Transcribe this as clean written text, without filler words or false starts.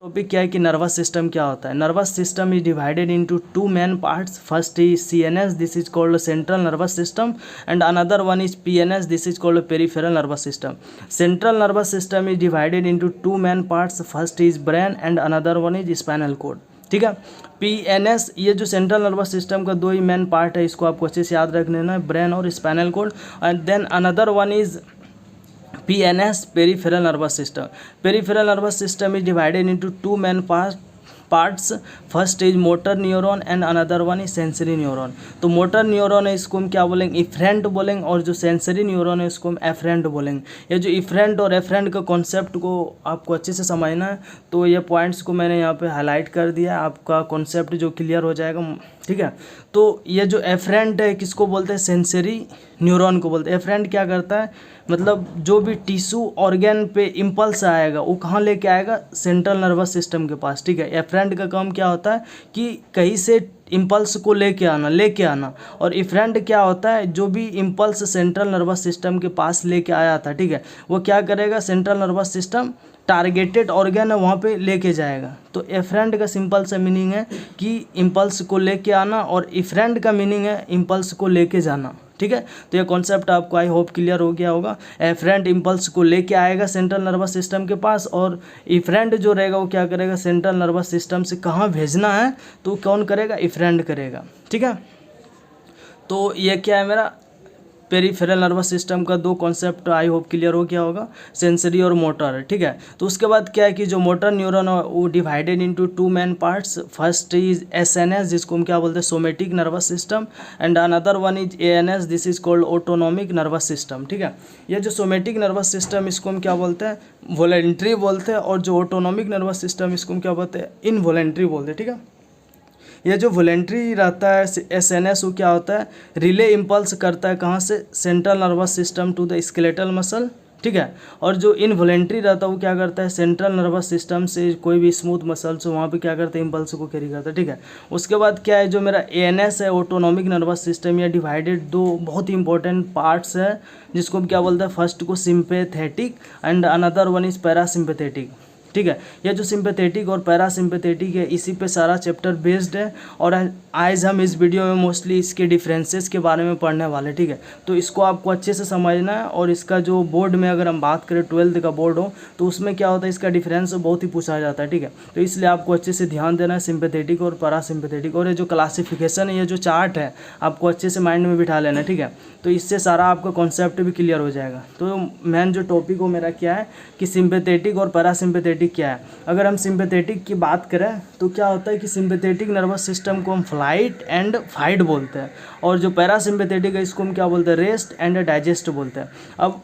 Topic क्या है कि नर्वस सिस्टम क्या होता है। Nervous system is divided into two main parts. First is CNS, this is called central nervous system, and another one is PNS, this is called peripheral nervous system. Central nervous system is divided into two main parts. First is brain and another one is spinal cord. ठीक है। PNS, ये जो central nervous system का दो ही main part है, इसको आपको अच्छे से याद रख लेना है, ब्रेन और spinal cord. And then another one is PNS, peripheral nervous system. Peripheral nervous system is divided into two main parts. First is motor neuron and another one is sensory neuron. तो motor neuron है इसको हम क्या बोलेंगे, efferent बोलेंगे, और जो sensory neuron है इसको हम एफरेंट बोलेंगे। ये जो इफरेंट और एफरेंट का कॉन्सेप्ट को आपको अच्छे से समझना है, तो ये पॉइंट्स को मैंने यहाँ पे हाईलाइट कर दिया, आपका कॉन्सेप्ट जो क्लियर हो जाएगा। ठीक है। तो ये जो एफरेंट है किसको बोलते हैं, सेंसरी न्यूरॉन को बोलते हैं। एफरेंट क्या करता है, मतलब जो भी टिश्यू ऑर्गेन पे इम्पल्स आएगा वो कहाँ लेके आएगा, सेंट्रल नर्वस सिस्टम के पास। ठीक है। एफरेंट का काम क्या होता है कि कहीं से इम्पल्स को लेके आना, और इफरेंट क्या होता है, जो भी इम्पल्स सेंट्रल नर्वस सिस्टम के पास लेके आया था, ठीक है, वो क्या करेगा, central nervous system targeted organ है वहाँ पे लेके जाएगा। तो एफरेंट का सिंपल सा मीनिंग है कि इम्पल्स को लेके आना, और इफरेंट का मीनिंग है इम्पल्स को लेके जाना। ठीक है। तो ये कॉन्सेप्ट आपको आई होप क्लियर हो गया होगा। एफरेंट इम्पल्स को लेके आएगा सेंट्रल नर्वस सिस्टम के पास, और इफरेंट जो रहेगा वो क्या करेगा, सेंट्रल नर्वस सिस्टम से कहाँ भेजना है तो कौन करेगा, इफरेंट करेगा। ठीक है। तो ये क्या है मेरा पेरिफेरल नर्वस सिस्टम का दो कॉन्सेप्ट आई होप क्लियर हो गया होगा, सेंसरी और मोटर। ठीक है। तो उसके बाद क्या है कि जो मोटर न्यूरॉन है वो divided into two main parts. First is SNS, जिसको हम क्या बोलते हैं, somatic nervous system, and another one is ANS, this is called autonomic nervous system. ठीक है। ये जो सोमेटिक नर्वस सिस्टम इसको हम क्या बोलते हैं, वॉलेंट्री बोलते हैं, और जो ऑटोनॉमिक नर्वस सिस्टम इसको हम क्या बोलते हैं, इनवॉलेंट्री बोलते हैं। ठीक है। ये जो वॉलेंट्री रहता है एसएनएस, वो क्या होता है, रिले इम्पल्स करता है कहाँ से, central nervous system to the skeletal muscle. ठीक है। और जो इनवॉलेंट्री रहता है वो क्या करता है, सेंट्रल नर्वस सिस्टम से कोई भी स्मूथ मसल्स हो वहाँ पे क्या करता है, इम्पल्स को कैरी करता है। ठीक है। उसके बाद क्या है, जो मेरा एएनएस है, ऑटोनॉमिक नर्वस सिस्टम, या डिवाइडेड दो बहुत ही इंपॉर्टेंट पार्ट्स है, जिसको हम क्या बोलते हैं, फर्स्ट को sympathetic and another one is parasympathetic. ठीक है। ये जो सिंपैथेटिक और पैरासिम्पैथेटिक है, इसी पे सारा चैप्टर बेस्ड है, और आज हम इस वीडियो में मोस्टली इसके डिफरेंसेस के बारे में पढ़ने वाले। ठीक है। तो इसको आपको अच्छे से समझना है, और इसका जो बोर्ड में अगर हम बात करें 12th का बोर्ड हो तो उसमें क्या होता है, इसका डिफरेंस बहुत ही पूछा जाता है। ठीक है। तो इसलिए आपको अच्छे से ध्यान देना है सिंपैथेटिक और पैरासिम्पैथेटिक, और ये जो क्लासिफिकेशन है, ये जो चार्ट है, आपको अच्छे से माइंड में बिठा लेना है। ठीक है। तो इससे सारा आपका कॉन्सेप्ट भी क्लियर हो जाएगा। तो मेन जो टॉपिक हो मेरा क्या है कि सिंपैथेटिक और पैरासिम्पैथेटिक क्या है। अगर हम सिंपैथेटिक की बात करें तो क्या होता है कि सिंपैथेटिक नर्वस सिस्टम को हम फ्लाइट एंड फाइट बोलते हैं, और जो पैरासिम्पैथेटिक है इसको हम क्या बोलते हैं, रेस्ट एंड डाइजेस्ट बोलते हैं। अब